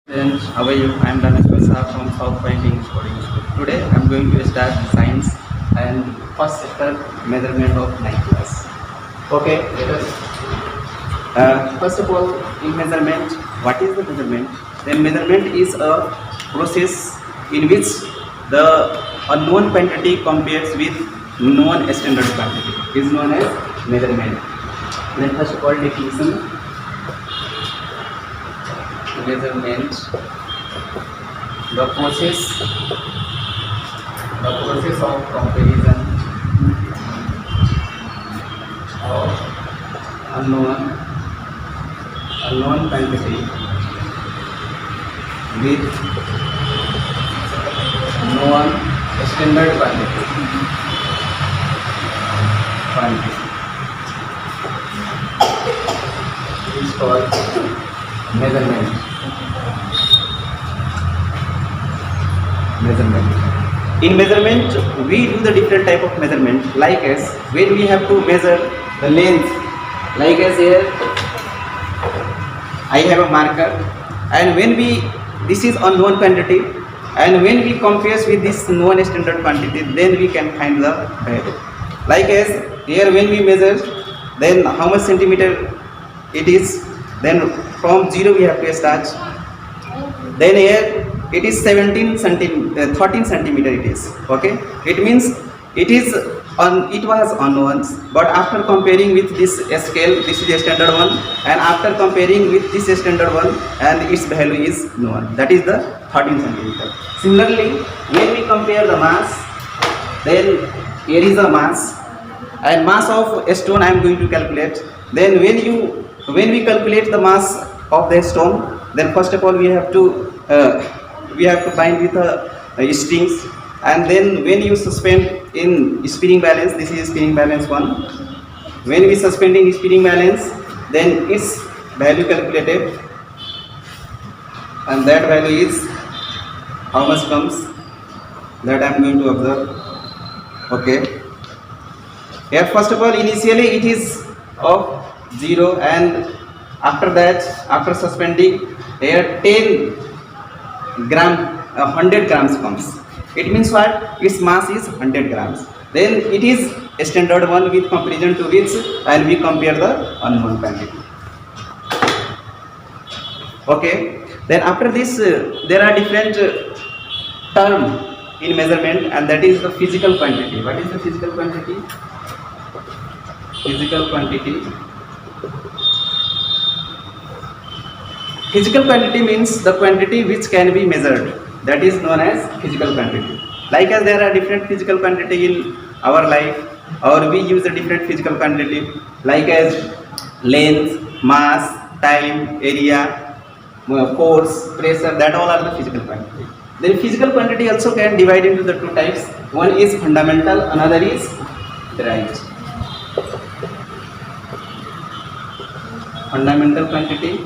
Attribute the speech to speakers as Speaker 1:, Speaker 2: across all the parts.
Speaker 1: Friends, how are you? I am Danesh Prasad from South Point English Boarding School. Today I am going to start science and first chapter measurement of ninth class. Okay, let us. First of all, in measurement, what is the measurement? Then measurement is a process in which the unknown quantity compares with known standard quantity is known as measurement. Then first of all, definition. Measurement, the process of comparison of unknown quantity with known standard quantity is called measurement. In measurement, we do the different type of measurement. Like as when we have to measure the length, like as here, I have a marker, and when this is unknown quantity, and when we compare with this known standard quantity, then we can find the value. Like as here, when we measure, then how much centimeter it is, then from 0 we have to start. Then here it is 13 centimeter it is. Okay, it means it was unknown, but after comparing with this scale, this is a standard one, and after comparing with this standard one, and its value is known, that is the 13 centimeter. Similarly, when we compare the mass, then here is the mass, and mass of a stone I am going to calculate. Then when we calculate the mass of the stone, then first of all we have to bind with strings, and then when you suspend in spinning balance, this is spinning balance 1. When we suspend in spinning balance, then its value calculated, and that value is how much comes, that I am going to observe. Okay, here first of all initially it is of 0, and after that, after suspending, here 100 grams comes. It means what? Its mass is 100 grams. Then it is a standard one with comparison to which, and we compare the unknown quantity. Okay. Then after this, there are different terms in measurement, and that is the physical quantity. What is the physical quantity? Physical quantity means the quantity which can be measured. That is known as physical quantity. Like as there are different physical quantity in our life, or we use a different physical quantity, like as length, mass, time, area, force, pressure, that all are the physical quantity. Then physical quantity also can divide into the two types. One is fundamental, another is derived. Fundamental quantity,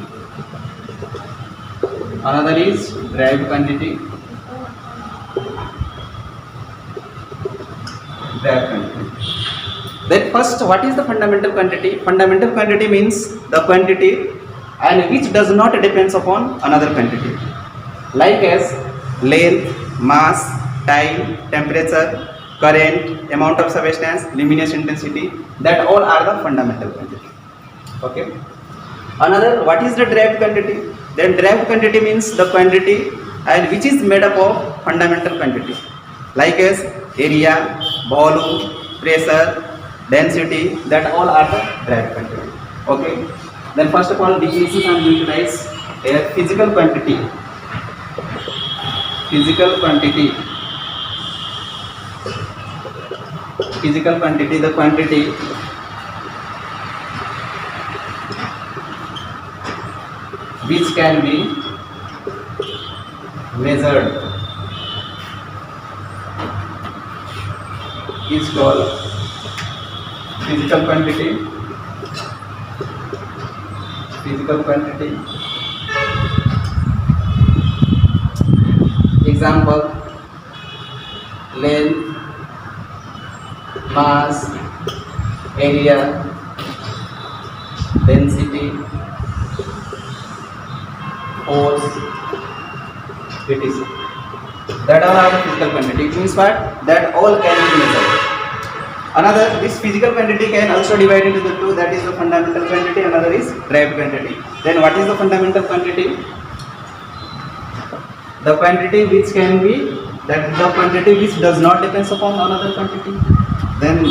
Speaker 1: another is derived quantity. Then first, what is the fundamental quantity? Fundamental quantity means the quantity and which does not depend upon another quantity, like as length, mass, time, temperature, current, amount of substance, luminous intensity, that all are the fundamental quantity. Okay. Another, what is the derived quantity? Then derived quantity means the quantity and which is made up of fundamental quantity, like as area, volume, pressure, density, that all are the derived quantity. Okay. Then first of all, definitions I am going to write here. Physical quantity. Physical quantity. Physical quantity, the quantity which can be measured is called physical quantity. Physical quantity. Example: length, mass, area, density, force, etc. That all are the physical quantity. It means what? That all can be measured. Another, this physical quantity can also divide into the two. That is the fundamental quantity. Another is derived quantity. Then what is the fundamental quantity? The quantity which can be, that the quantity which does not depend upon another quantity. Then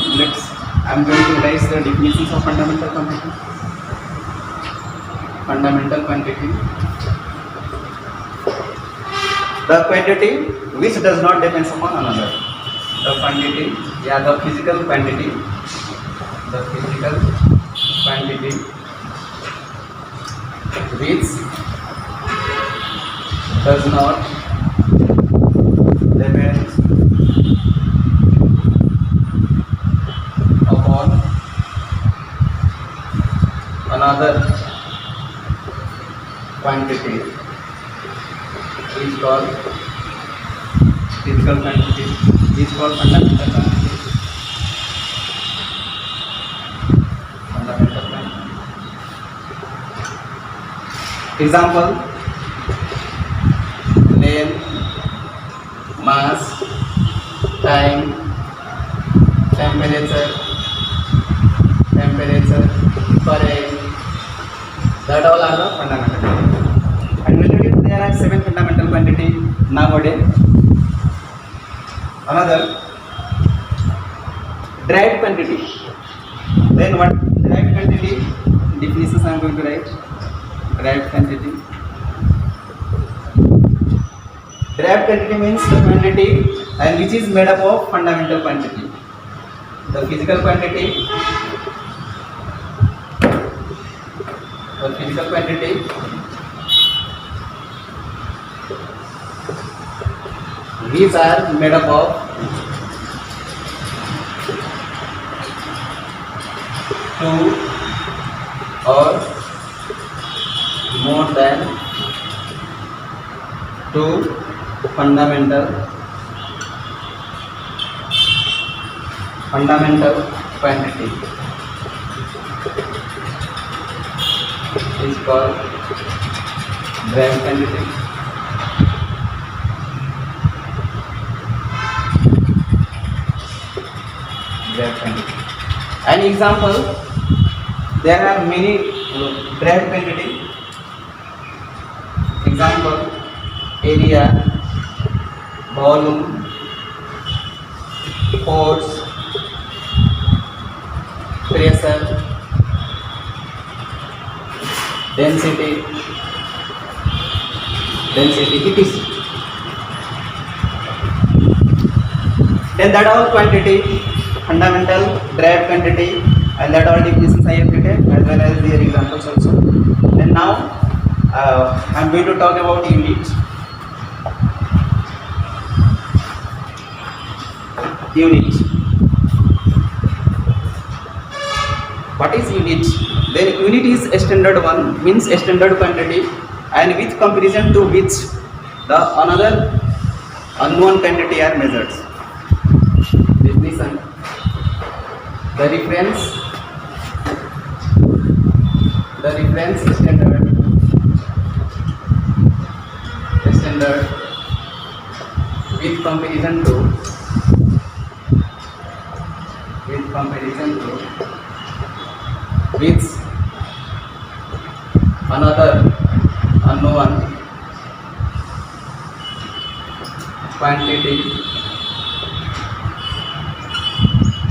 Speaker 1: I'm going to write the definitions of fundamental quantity. Fundamental quantity: the quantity which does not depend upon another. The quantity, the physical quantity. The physical quantity which does not depend upon another quantity is called physical quantity, is called fundamental quantity. Fundamental quantity. Example: length, mass, time, temperature, current. That all are the fundamental quantity. And related, there are 7 fundamental quantity nowadays. Another, derived quantity. Then what derived quantity? Definitions I am going to write. Derived quantity. Derived quantity means the quantity and which is made up of fundamental quantity. The physical quantity. The physical quantity these are made up of 2 or more than 2 fundamental quantity is called derived quantity. Derived quantity. An example, there are many derived quantity. Example: area, volume, force, pressure, density, etc. Then that all quantity, fundamental, derived quantity, and that all definitions I have written as well as their examples also. And now I am going to talk about unit. Unit. What is unit? Then unit is a standard one, means a standard quantity, and with comparison to which the another unknown quantity are measured. Definition: the reference standard with comparison to which another unknown quantity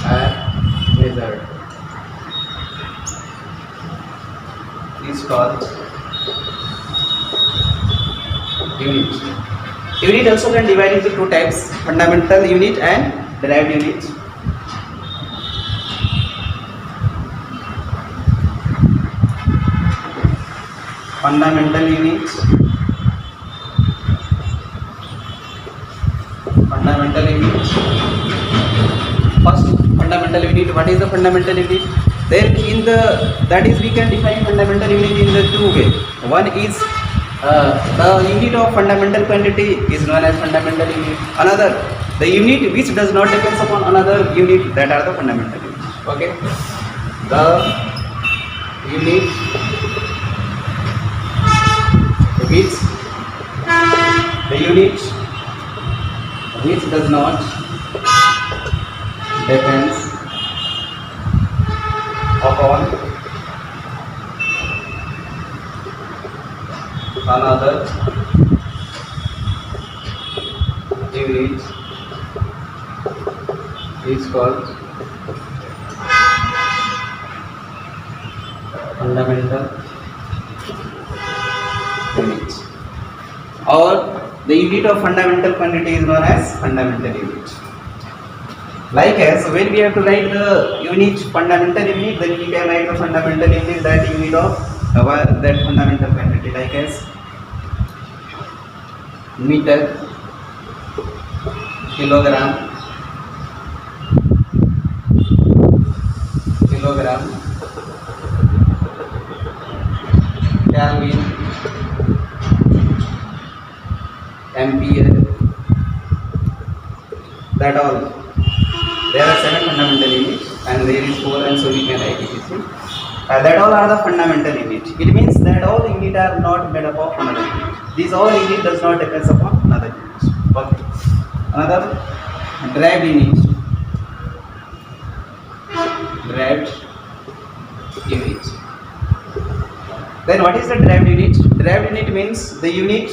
Speaker 1: are measured is called unit. Unit also can divide into 2 types: fundamental unit and derived unit. Fundamental unit. First, fundamental unit. What is the fundamental unit? Then that is we can define fundamental unit in the 2 ways. One is the unit of fundamental quantity is known as fundamental unit. Another, the unit which does not depend upon another unit, that are the fundamental units. Okay, the unit which the unit which does not depends upon another unit is called fundamental unit, or the unit of fundamental quantity is known as fundamental unit. Like as when we have to write the unit fundamental unit, then we can write the fundamental unit, that unit of that fundamental quantity, like as meter, kilogram, Kelvin, ampere, that all. There are 7 fundamental units and there is 4, and so we can write it. That all are the fundamental units. It means that all units are not made up of another unit. These all unit does not depend upon another unit. Okay. Another derived unit. Derived unit. Then what is the derived unit? Derived unit means the unit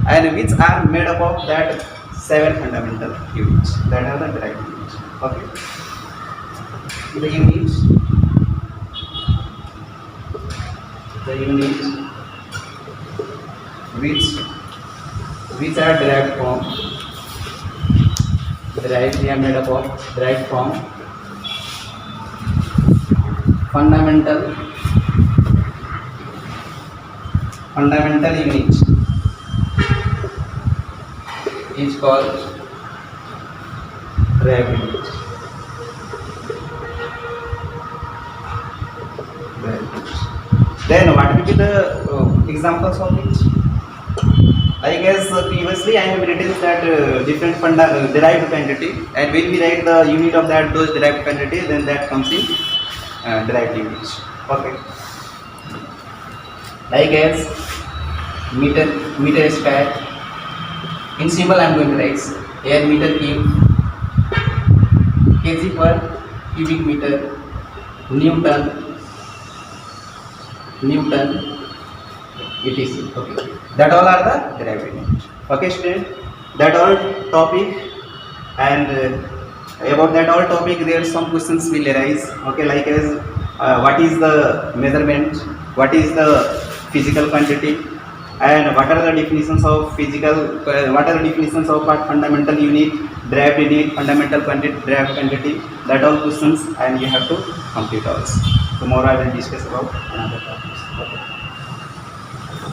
Speaker 1: and which are made up of that 7 fundamental units. That are the derived units. Okay. The units which are derived from we are made up of derived from fundamental unit is called derived unit. Then what will be the examples of it? I guess previously I have written that different derived quantity, and when we write the unit of those derived quantity, then that comes in derived units. Okay. Like as meter square. In symbol I am going to write here meter cube, kg per cubic meter, Newton, etc. Okay. That all are the derived units. Okay, student. That all topic, and about that all topic there some questions will arise. Okay, like as what is the measurement, what is the physical quantity, and what are the definitions of what fundamental unit, derived unit, fundamental quantity, derived quantity. That all questions, and you have to complete also. Tomorrow I will discuss about another topics. Okay.